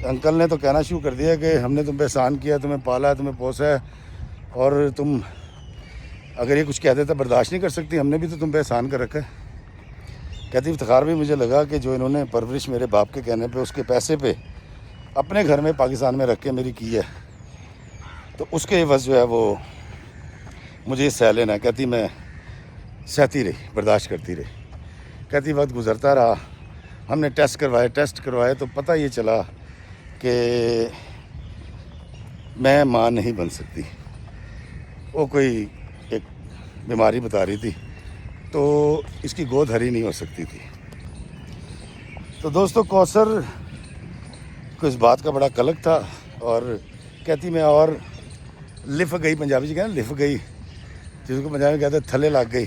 انکل نے تو کہنا شروع کر دیا کہ ہم نے تم پہ احسان کیا، تمہیں پالا ہے، تمہیں پوسا ہے، اور تم اگر یہ کچھ کہہ دیتا برداشت نہیں کر سکتی، ہم نے بھی تو تم پہ احسان کر رکھا ہے۔ کہتی افتخار بھی مجھے لگا کہ جو انہوں نے پرورش میرے باپ کے کہنے پہ اس کے پیسے پہ اپنے گھر میں پاکستان میں رکھ کے میری کی ہے، تو اس کے عوض جو ہے وہ مجھے سہ لینا۔ کہتی میں سہتی رہی، برداشت کرتی رہی۔ کہتی وقت گزرتا رہا، ہم نے ٹیسٹ کروائے تو پتہ یہ چلا کہ میں ماں نہیں بن سکتی۔ وہ کوئی ایک بیماری بتا رہی تھی، تو اس کی گود ہری نہیں ہو سکتی تھی۔ تو دوستو کوثر کو اس بات کا بڑا قلق تھا، اور کہتی میں اور لف گئی، پنجابی سے کہتے ہیں لف گئی، جس کو پنجابی میں کہتے ہیں تھلے لگ گئی،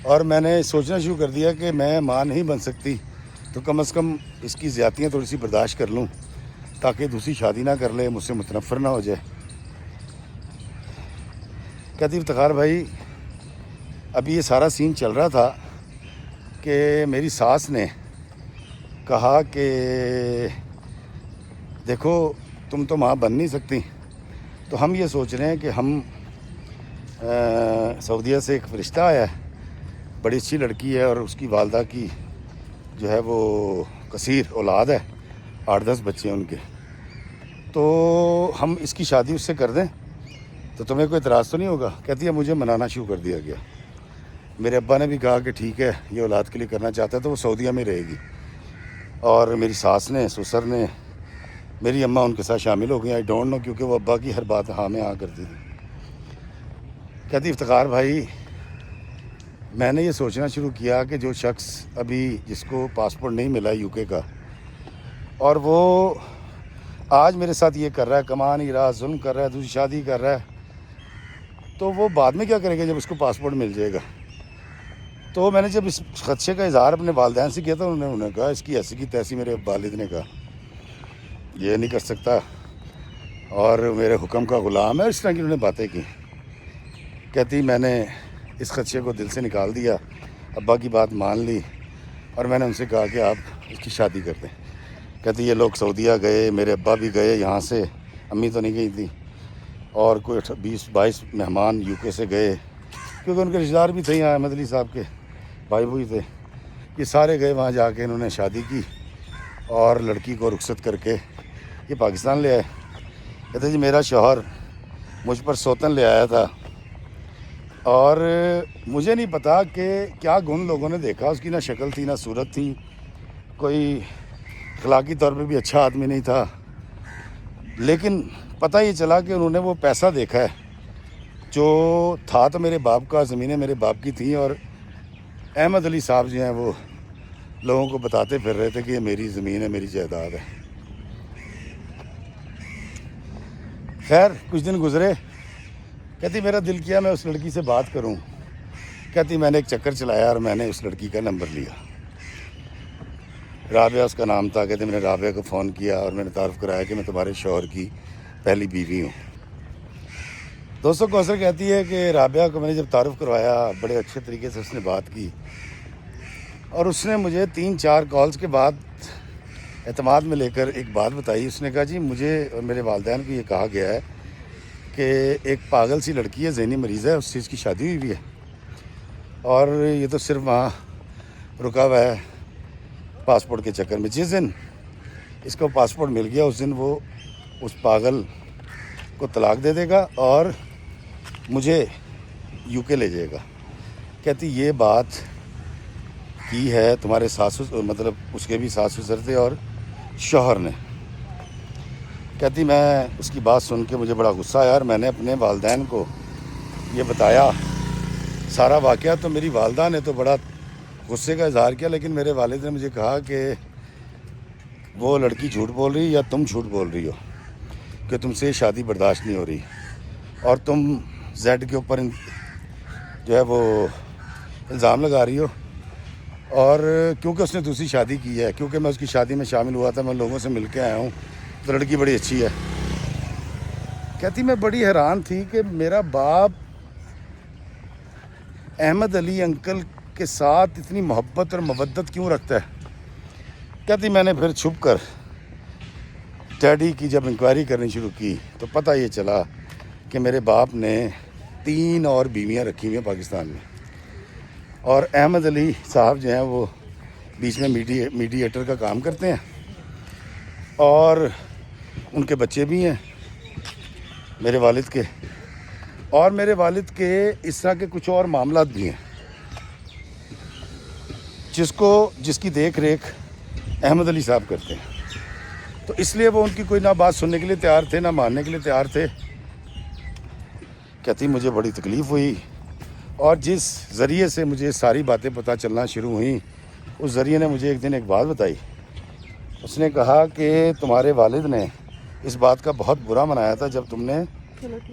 اور میں نے سوچنا شروع کر دیا کہ میں ماں نہیں بن سکتی تو کم از کم اس کی زیادتیاں تھوڑی سی برداشت کر لوں، تاکہ دوسری شادی نہ کر لے، مجھ سے متنفر نہ ہو جائے۔ کہتی افتخار بھائی ابھی یہ سارا سین چل رہا تھا کہ میری ساس نے کہا کہ دیکھو تم تو ماں بن نہیں سکتی، تو ہم یہ سوچ رہے ہیں کہ ہم سعودیہ سے ایک فرشتہ آیا ہے، بڑی اچھی لڑکی ہے، اور اس کی والدہ کی جو ہے وہ کثیر اولاد ہے، 8-10 بچے ہیں ان کے، تو ہم اس کی شادی اس سے کر دیں تو تمہیں کوئی اعتراض تو نہیں ہوگا؟ کہتی ہے مجھے منانا شروع کر دیا گیا۔ میرے ابا نے بھی کہا کہ ٹھیک ہے، یہ اولاد کے لیے کرنا چاہتا ہے تو وہ سعودیہ میں رہے گی، اور میری ساس نے، سسر نے، میری اماں ان کے ساتھ شامل ہو گئی۔ آئی ڈونٹ نو، کیونکہ وہ ابا کی ہر بات ہاں میں ہاں کرتی تھی۔ کہتی افتخار بھائی میں نے یہ سوچنا شروع کیا کہ جو شخص ابھی جس کو پاسپورٹ نہیں ملا یو کے کا، اور وہ آج میرے ساتھ یہ کر رہا ہے، کما نہیں رہا، ظلم کر رہا ہے، دوسری شادی کر رہا ہے، تو وہ بعد میں کیا کرے گا جب اس کو پاسپورٹ مل جائے گا؟ تو میں نے جب اس خدشے کا اظہار اپنے والدین سے کیا تھا، انہوں نے کہا اس کی ایسی کی تیسی، میرے والد نے کہا یہ نہیں کر سکتا اور میرے حکم کا غلام ہے، اس طرح کی انہوں نے باتیں کی۔ کہتی میں نے اس خدشے کو دل سے نکال دیا، ابا کی بات مان لی، اور میں نے ان سے کہا کہ آپ اس کی شادی کر دیں۔ کہتی یہ لوگ سعودیہ گئے، میرے ابا بھی گئے یہاں سے، امی تو نہیں گئی تھی، اور کوئی 20-22 مہمان یو کے سے گئے، کیونکہ ان کے رشتہ دار بھی تھے یہاں، احمد علی صاحب کے بھائی بھوئی تھے، یہ سارے گئے وہاں، جا کے انہوں نے شادی کی اور لڑکی کو رخصت کر کے یہ پاکستان لے آئے۔ کہتے جی میرا شوہر مجھ پر سوتن لے آیا تھا، اور مجھے نہیں پتا کہ کیا گن لوگوں نے دیکھا، اس کی نہ شکل تھی نہ صورت تھی، کوئی اخلاقی طور پہ بھی اچھا آدمی نہیں تھا، لیکن پتہ یہ چلا کہ انہوں نے وہ پیسہ دیکھا ہے جو تھا تو میرے باپ کا، زمینیں میرے باپ کی تھیں، اور احمد علی صاحب جو ہیں وہ لوگوں کو بتاتے پھر رہے تھے کہ یہ میری زمین ہے، میری جائیداد ہے۔ خیر کچھ دن گزرے، کہتی میرا دل کیا میں اس لڑکی سے بات کروں، کہتی میں نے ایک چکر چلایا اور میں نے اس لڑکی کا نمبر لیا، رابعہ اس کا نام تھا۔ کہتے میں نے رابعہ کو فون کیا اور میں نے تعارف کرایا کہ میں تمہارے شوہر کی پہلی بیوی ہوں۔ دوستوں کوثر کہتی ہے کہ رابعہ کو میں نے جب تعارف کروایا بڑے اچھے طریقے سے اس نے بات کی، اور اس نے مجھے 3-4 کالز کے بعد اعتماد میں لے کر ایک بات بتائی۔ اس نے کہا جی مجھے اور میرے والدین کو یہ کہا گیا ہے کہ ایک پاگل سی لڑکی ہے، ذہنی مریض ہے، اس سے اس کی شادی ہوئی بھی ہے، اور یہ تو صرف وہاں رکا ہوا ہے پاسپورٹ کے چکر میں۔ جس دن اس کو پاسپورٹ مل گیا اس دن وہ اس پاگل کو طلاق دے دے گا اور مجھے UK لے جائے گا۔ کہتی یہ بات کی ہے تمہارے ساس، مطلب اس کے بھی ساس سسر تھے اور شوہر نے۔ کہتی میں اس کی بات سن کے مجھے بڑا غصہ آیا اور میں نے اپنے والدین کو یہ بتایا سارا واقعہ۔ تو میری والدہ نے تو بڑا غصے کا اظہار کیا، لیکن میرے والد نے مجھے کہا کہ وہ لڑکی جھوٹ بول رہی یا تم جھوٹ بول رہی ہو کہ تم سے شادی برداشت نہیں ہو رہی، اور تم زیڈ کے اوپر جو ہے وہ الزام لگا رہی ہو، اور کیونکہ اس نے دوسری شادی کی ہے، کیونکہ میں اس کی شادی میں شامل ہوا تھا، میں لوگوں سے مل کے آیا ہوں، تو لڑکی بڑی اچھی ہے۔ کہتی میں بڑی حیران تھی کہ میرا باپ احمد علی انکل کے ساتھ اتنی محبت اور مودت کیوں رکھتا ہے۔ کہتی میں نے پھر چھپ کر ڈیڈی کی جب انکوائری کرنی شروع کی تو پتہ یہ چلا کہ میرے باپ نے 3 اور بیویاں رکھی ہوئی ہیں پاکستان میں، اور احمد علی صاحب جو ہیں وہ بیچ میں میڈیٹر کا کام کرتے ہیں، اور ان کے بچے بھی ہیں میرے والد کے، اور میرے والد کے اس طرح کے کچھ اور معاملات بھی ہیں جس کی دیکھ ریکھ احمد علی صاحب کرتے ہیں۔ تو اس لیے وہ ان کی کوئی نہ بات سننے کے لیے تیار تھے نہ ماننے کے لیے تیار تھے۔ کہتی مجھے بڑی تکلیف ہوئی، اور جس ذریعے سے مجھے ساری باتیں پتہ چلنا شروع ہوئیں اس ذریعے نے مجھے ایک دن ایک بات بتائی۔ اس نے کہا کہ تمہارے والد نے اس بات کا بہت برا منایا تھا جب تم نے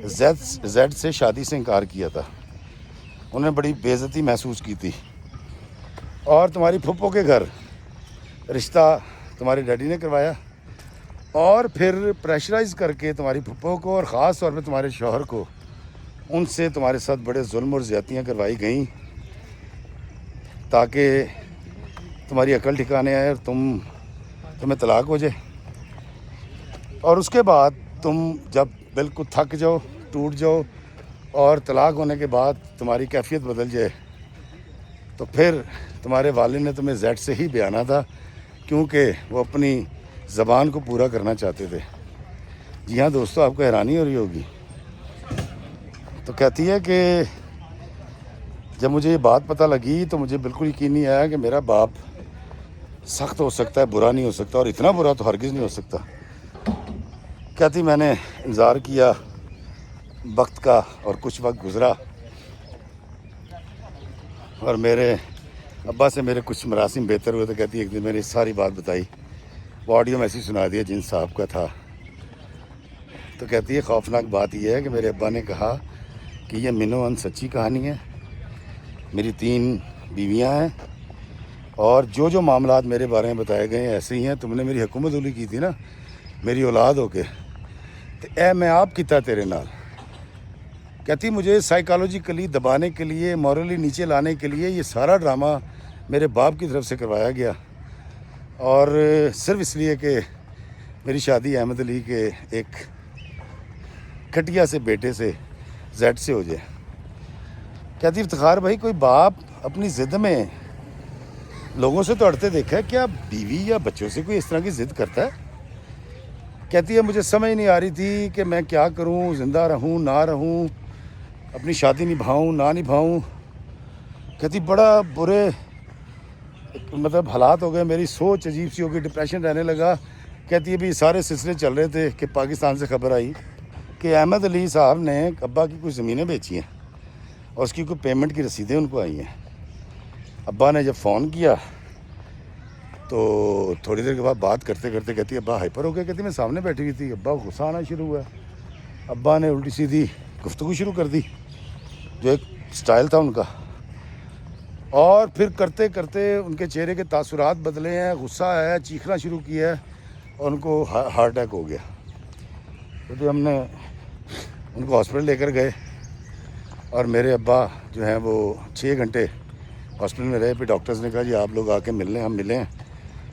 زیڈ سے شادی سے انکار کیا تھا، انہوں نے بڑی بے عزتی محسوس کی تھی، اور تمہاری پھپھو کے گھر رشتہ تمہارے ڈیڈی نے کروایا، اور پھر پریشرائز کر کے تمہاری پھپھو کو اور خاص طور پہ تمہارے شوہر کو ان سے تمہارے ساتھ بڑے ظلم اور زیادتیاں کروائی گئیں تاکہ تمہاری عقل ٹھکانے آئے اور تمہیں طلاق ہو جائے، اور اس کے بعد تم جب بالکل تھک جاؤ، ٹوٹ جاؤ، اور طلاق ہونے کے بعد تمہاری کیفیت بدل جائے، تو پھر تمہارے والد نے تمہیں زیڈ سے ہی بیانا تھا کیونکہ وہ اپنی زبان کو پورا کرنا چاہتے تھے۔ جی ہاں دوستو، آپ کو حیرانی ہو رہی ہوگی۔ تو کہتی ہے کہ جب مجھے یہ بات پتہ لگی تو مجھے بالکل یقین نہیں آیا کہ میرا باپ سخت ہو سکتا ہے، برا نہیں ہو سکتا، اور اتنا برا تو ہرگز نہیں ہو سکتا۔ کہتی میں نے انتظار کیا وقت کا، اور کچھ وقت گزرا، اور میرے ابا سے میرے کچھ مراسم بہتر ہوئے، تو کہتی ایک دن میں نے ساری بات بتائی، وہ آڈیو میں ایسی سنا دیا جن صاحب کا تھا۔ تو کہتی ہے خوفناک بات یہ ہے کہ میرے ابا نے کہا کہ یہ منو ان سچی کہانی ہے، میری 3 بیویاں ہیں، اور جو معاملات میرے بارے میں بتائے گئے ہیں ایسے ہی ہیں، تم نے میری حکومت اولی کی تھی نا میری اولاد ہو کے، تو اے میں آپ کیتا تیرے نال۔ کہتی مجھے سائیکالوجیکلی دبانے کے لیے، مورلی نیچے لانے کے لیے یہ سارا ڈرامہ میرے باپ کی طرف سے کروایا گیا، اور صرف اس لیے کہ میری شادی احمد علی کے ایک کھٹیا سے بیٹے سے زیڈ سے ہو جائے۔ کہتی افتخار بھائی کوئی باپ اپنی ضد میں لوگوں سے تو اڑتے دیکھا ہے، کیا بیوی یا بچوں سے کوئی اس طرح کی ضد کرتا ہے؟ کہتی ہے مجھے سمجھ نہیں آ رہی تھی کہ میں کیا کروں، زندہ رہوں نہ رہوں، اپنی شادی نبھاؤں نہ نبھاؤں۔ کہتی بڑا برے حالات ہو گئے، میری سوچ عجیب سی ہو گئی، ڈپریشن رہنے لگا۔ کہتی ہے بھی سارے سلسلے چل رہے تھے کہ پاکستان سے خبر آئی کہ احمد علی صاحب نے ابا کی کچھ زمینیں بیچی ہیں اور اس کی کوئی پیمنٹ کی رسیدیں ان کو آئی ہیں۔ ابا نے جب فون کیا تو تھوڑی دیر کے بعد بات کرتے کرتے کہتی ہے ابا ہائپر ہو گیا۔ کہتی میں سامنے بیٹھی ہوئی تھی، ابا غصہ آنا شروع ہوا ابا نے الٹی سیدھی گفتگو شروع کر دی جو ایک سٹائل تھا ان کا، اور پھر کرتے کرتے ان کے چہرے کے تاثرات بدلے ہیں، غصہ آیا ہے، چیخنا شروع کیا ہے اور ان کو ہارٹ اٹیک ہو گیا۔ تو پھر ہم نے ان کو ہاسپٹل لے کر گئے اور میرے ابا جو ہیں وہ 6 گھنٹے ہاسپٹل میں رہے۔ پھر ڈاکٹرز نے کہا جی آپ لوگ آ کے مل لیں، ہم ملیں۔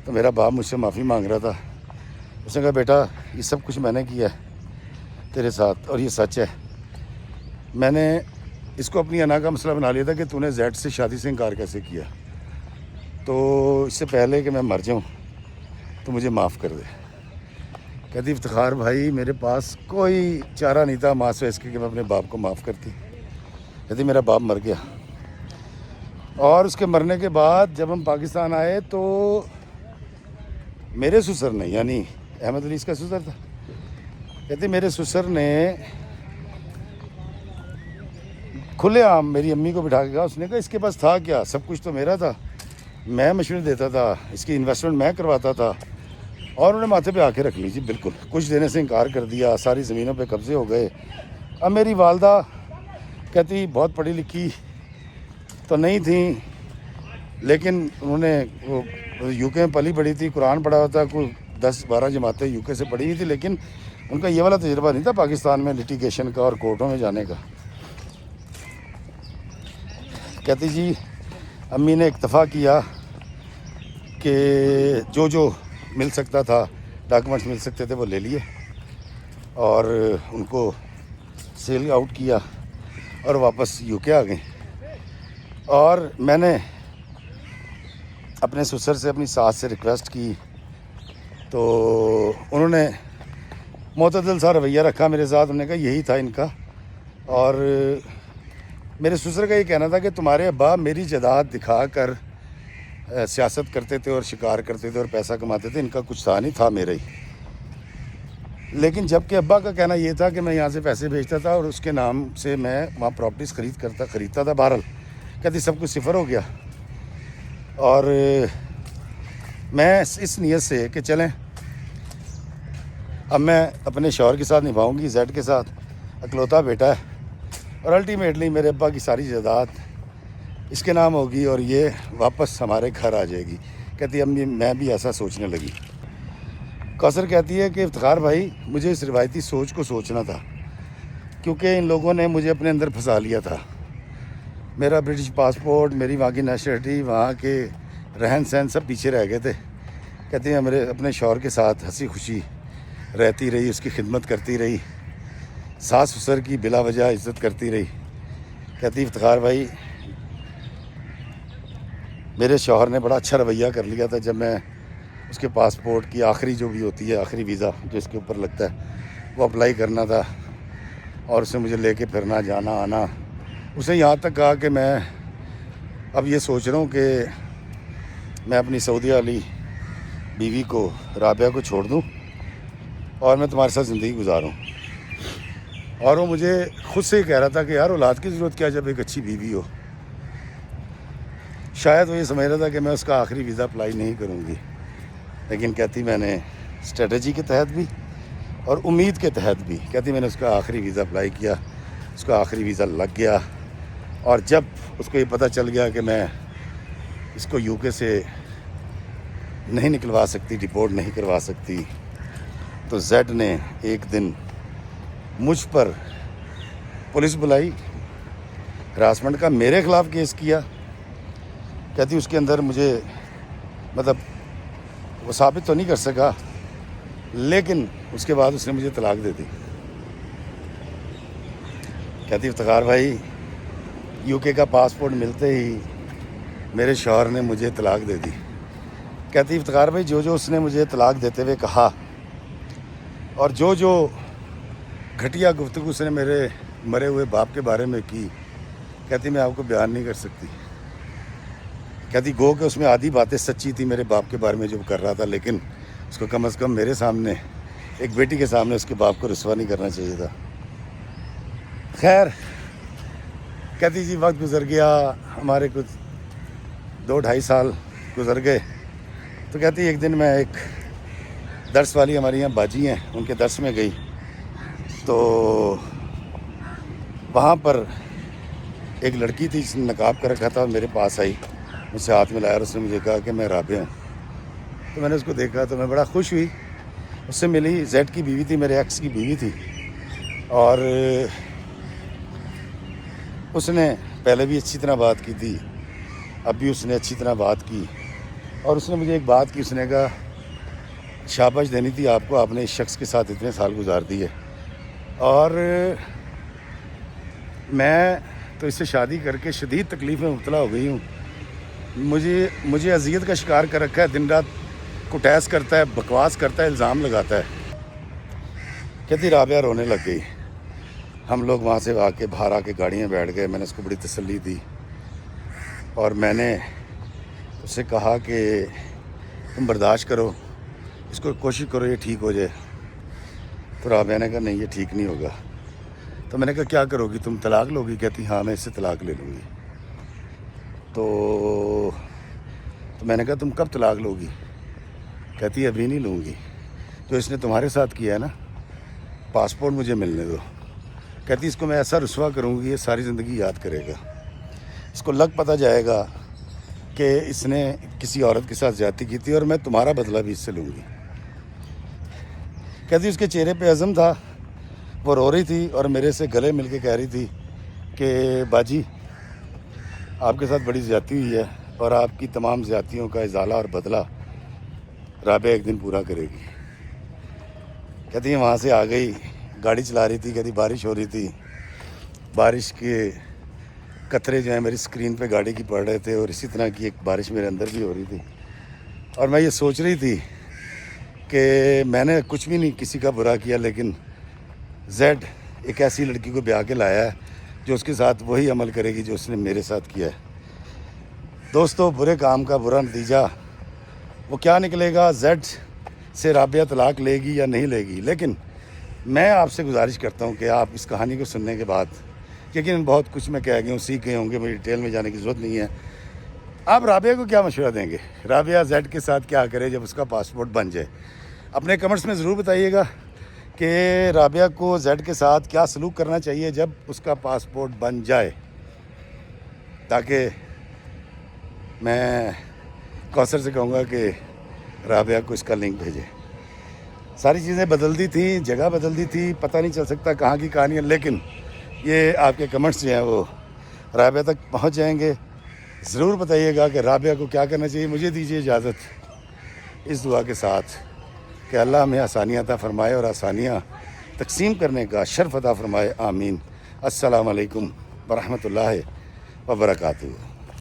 تو میرا باپ مجھ سے معافی مانگ رہا تھا، اس نے کہا بیٹا یہ سب کچھ میں نے کیا ہے تیرے ساتھ اور یہ سچ ہے، میں نے اس کو اپنی انا کا مسئلہ بنا لیا تھا کہ تو نے زیڈ سے شادی سے انکار کیسے کیا، تو اس سے پہلے کہ میں مر جاؤں تو مجھے معاف کر دے۔ کہتی افتخار بھائی میرے پاس کوئی چارہ نہیں تھا ماں سے اس کے کہ میں اپنے باپ کو معاف کرتی۔ کہتی میرا باپ مر گیا، اور اس کے مرنے کے بعد جب ہم پاکستان آئے تو میرے سسر نے، یعنی احمد علی اس کا سسر تھا، کہتے میرے سسر نے کھلے عام میری امی کو بٹھا کے کہا، اس نے کہا اس کے پاس تھا کیا، سب کچھ تو میرا تھا، میں مشورے دیتا تھا، اس کی انویسٹمنٹ میں کرواتا تھا، اور انہوں نے ماتھے پہ آ کے رکھ لی جی، بالکل کچھ دینے سے انکار کر دیا، ساری زمینوں پہ قبضے ہو گئے۔ اب میری والدہ کہتی بہت پڑھی لکھی تو نہیں تھیں، لیکن انہوں نے وہ یو کے میں پلی پڑھی تھی، قرآن پڑھا ہوتا، کوئی 10-12 جماعتیں یو کے سے پڑھی ہوئی تھی، لیکن ان کا یہ والا تجربہ نہیں تھا پاکستان میں لٹیگیشن کا اور کورٹوں میں جانے کا۔ کہتی جی امی نے اکتفا کیا کہ جو مل سکتا تھا، ڈاکومنٹس مل سکتے تھے وہ لے لیے اور ان کو سیل آؤٹ کیا اور واپس یو کے آ گئے۔ اور میں نے اپنے سسر سے اپنی ساس سے ریکویسٹ کی تو انہوں نے معتدل سا رویہ رکھا میرے ساتھ، انہوں نے کہا یہی تھا ان کا، اور میرے سسر کا یہ کہنا تھا کہ تمہارے ابا میری جائیداد دکھا کر سیاست کرتے تھے اور شکار کرتے تھے اور پیسہ کماتے تھے، ان کا کچھ تھا نہیں، تھا میرا ہی۔ لیکن جب کہ ابا کا کہنا یہ تھا کہ میں یہاں سے پیسے بھیجتا تھا اور اس کے نام سے میں وہاں پراپرٹیز خریدتا تھا، بہرحال کہتی سب کچھ صفر ہو گیا۔ اور میں اس نیت سے کہ چلیں اب میں اپنے شوہر کے ساتھ نبھاؤں گی، زیڈ کے ساتھ، اکلوتا بیٹا ہے، اور الٹیمیٹلی میرے ابا کی ساری جائیداد اس کے نام ہوگی اور یہ واپس ہمارے گھر آ جائے گی۔ کہتی امی میں بھی ایسا سوچنے لگی۔ کوثر کہتی ہے کہ افتخار بھائی مجھے اس روایتی سوچ کو سوچنا تھا، کیونکہ ان لوگوں نے مجھے اپنے اندر پھنسا لیا تھا، میرا برٹش پاسپورٹ، میری وہاں کی نیشنلٹی، وہاں کے رہن سہن سب پیچھے رہ گئے تھے۔ کہتے ہیں میرے اپنے شوہر کے ساتھ ہنسی خوشی رہتی رہی، اس کی خدمت کرتی رہی، ساس سسر کی بلا وجہ عزت کرتی رہی۔ کہتی افتخار بھائی میرے شوہر نے بڑا اچھا رویہ کر لیا تھا جب میں اس کے پاسپورٹ کی آخری جو بھی ہوتی ہے، آخری ویزا جو اس کے اوپر لگتا ہے، وہ اپلائی کرنا تھا، اور اسے مجھے لے کے پھرنا جانا آنا۔ اسے یہاں تک کہا کہ میں اب یہ سوچ رہا ہوں کہ میں اپنی سعودیہ والی بیوی کو، رابعہ کو چھوڑ دوں اور میں تمہارے ساتھ زندگی گزاروں۔ اور وہ مجھے خود سے ہی کہہ رہا تھا کہ یار اولاد کی ضرورت کیا جب ایک اچھی بیوی ہو۔ شاید وہ یہ سمجھ رہا تھا کہ میں اس کا آخری ویزا اپلائی نہیں کروں گی، لیکن کہتی میں نے اسٹریٹجی کے تحت بھی اور امید کے تحت بھی، کہتی میں نے اس کا آخری ویزا اپلائی کیا، اس کا آخری ویزا لگ گیا، اور جب اس کو یہ پتہ چل گیا کہ میں اس کو یو کے سے نہیں نکلوا سکتی، ڈپورٹ نہیں کروا سکتی، تو زیڈ نے ایک دن مجھ پر پولیس بلائی، ہراسمنٹ کا میرے خلاف کیس کیا۔ کہتی اس کے اندر مجھے مطلب وہ ثابت تو نہیں کر سکا، لیکن اس کے بعد اس نے مجھے طلاق دے دی۔ کہتی افتخار بھائی یو کے کا پاسپورٹ ملتے ہی میرے شوہر نے مجھے طلاق دے دی۔ کہتی افتخار بھائی جو اس نے مجھے طلاق دیتے ہوئے کہا اور جو گھٹیا گفتگو اس نے میرے مرے ہوئے باپ کے بارے میں کی، کہتی میں آپ کو بیان نہیں کر سکتی۔ کہتی گو کہ اس میں آدھی باتیں سچی تھی میرے باپ کے بارے میں جو کر رہا تھا، لیکن اس کو کم از کم میرے سامنے، ایک بیٹی کے سامنے اس کے باپ کو رسوا نہیں کرنا چاہیے تھا۔ خیر کہتی جی وقت گزر گیا، ہمارے کچھ 2-2.5 سال گزر گئے، تو کہتی ایک دن میں ایک درس والی ہماری یہاں باجی ہیں، ان کے درس میں گئی، تو وہاں پر ایک لڑکی تھی جس نے نقاب کر رکھا تھا اور میرے پاس آئی، مجھ سے ہاتھ ملایا اور اس نے مجھے کہا کہ میں رابعہ ہوں۔ تو میں نے اس کو دیکھا تو میں بڑا خوش ہوئی، اس سے ملی۔ زیڈ کی بیوی تھی، میرے ایکس کی بیوی تھی، اور اس نے پہلے بھی اچھی طرح بات کی تھی، اب بھی اس نے اچھی طرح بات کی، اور اس نے مجھے ایک بات کی، اس نے کہا شاباش دینی تھی آپ کو، آپ نے اس شخص کے ساتھ اتنے سال گزار دیے، اور میں تو اس سے شادی کر کے شدید تکلیف میں مبتلا ہو گئی ہوں، مجھے اذیت کا شکار کر رکھا ہے، دن رات کٹیس کرتا ہے، بکواس کرتا ہے، الزام لگاتا ہے۔ کہتی رابعہ رونے لگ گئی۔ ہم لوگ وہاں سے آ کے باہر آ کے گاڑی میں بیٹھ گئے، میں نے اس کو بڑی تسلی دی اور میں نے اس سے کہا کہ تم برداشت کرو، اس کو کوشش کرو یہ ٹھیک ہو جائے۔ تو رابعہ نے کہا نہیں یہ ٹھیک نہیں ہوگا۔ تو میں نے کہا کیا کرو گی تم، طلاق لو گی؟ کہتی ہاں میں اس سے طلاق لے لوں گی۔ تو میں نے کہا تم کب طلاق لو گی؟ کہتی ابھی نہیں لوں گی، جو اس نے تمہارے ساتھ کیا ہے نا، پاسپورٹ مجھے ملنے دو۔ کہتی اس کو میں ایسا رسوا کروں گی یہ ساری زندگی یاد کرے گا، اس کو لگ پتہ جائے گا کہ اس نے کسی عورت کے ساتھ زیادتی کی تھی اور میں تمہارا بدلہ بھی اس سے لوں گی۔ کہتی اس کے چہرے پہ عزم تھا، وہ رو رہی تھی اور میرے سے گلے مل کے کہہ رہی تھی کہ باجی آپ کے ساتھ بڑی زیادتی ہوئی ہے اور آپ کی تمام زیادتیوں کا ازالہ اور بدلہ رابعہ ایک دن پورا کرے گی۔ کہتی وہاں سے آ گئی، گاڑی چلا رہی تھی، کہتی بارش ہو رہی تھی، بارش کے قطرے جو ہیں میری اسکرین پہ گاڑی کی پڑ رہے تھے، اور اسی طرح کی ایک بارش میرے اندر بھی ہو رہی تھی، اور میں یہ سوچ رہی تھی کہ میں نے کچھ بھی نہیں کسی کا برا کیا، لیکن زیڈ ایک ایسی لڑکی کو بیاہ کے لایا ہے جو اس کے ساتھ وہی عمل کرے گی جو اس نے میرے ساتھ کیا ہے۔ دوستو برے کام کا برا نتیجہ وہ کیا نکلے گا، زیڈ سے رابعہ طلاق لے گی یا نہیں لے گی، لیکن میں آپ سے گزارش کرتا ہوں کہ آپ اس کہانی کو سننے کے بعد، یقیناً بہت کچھ میں کہہ گیا ہوں، سیکھ گئے ہوں گے، مجھے ڈیٹیل میں جانے کی ضرورت نہیں ہے۔ آپ رابعہ کو کیا مشورہ دیں گے، رابعہ زیڈ کے ساتھ کیا کرے جب اس کا پاسپورٹ بن جائے؟ اپنے کمنٹس میں ضرور بتائیے گا کہ رابعہ کو زیڈ کے ساتھ کیا سلوک کرنا چاہیے جب اس کا پاسپورٹ بن جائے، تاکہ میں کوثر سے کہوں گا کہ رابعہ کو اس کا لنک بھیجے۔ ساری چیزیں بدلتی تھیں، جگہ بدلتی تھی، پتہ نہیں چل سکتا کہاں کی کہانی ہے، لیکن یہ آپ کے کمنٹس جو ہیں وہ رابعہ تک پہنچ جائیں گے۔ ضرور بتائیے گا کہ رابعہ کو کیا کرنا چاہیے۔ مجھے دیجیے اجازت اس دعا کے ساتھ کہ اللہ ہمیں آسانیاں عطا فرمائے اور آسانیاں تقسیم کرنے کا شرف عطا فرمائے، آمین۔ السلام علیکم ورحمۃ اللہ وبرکاتہ۔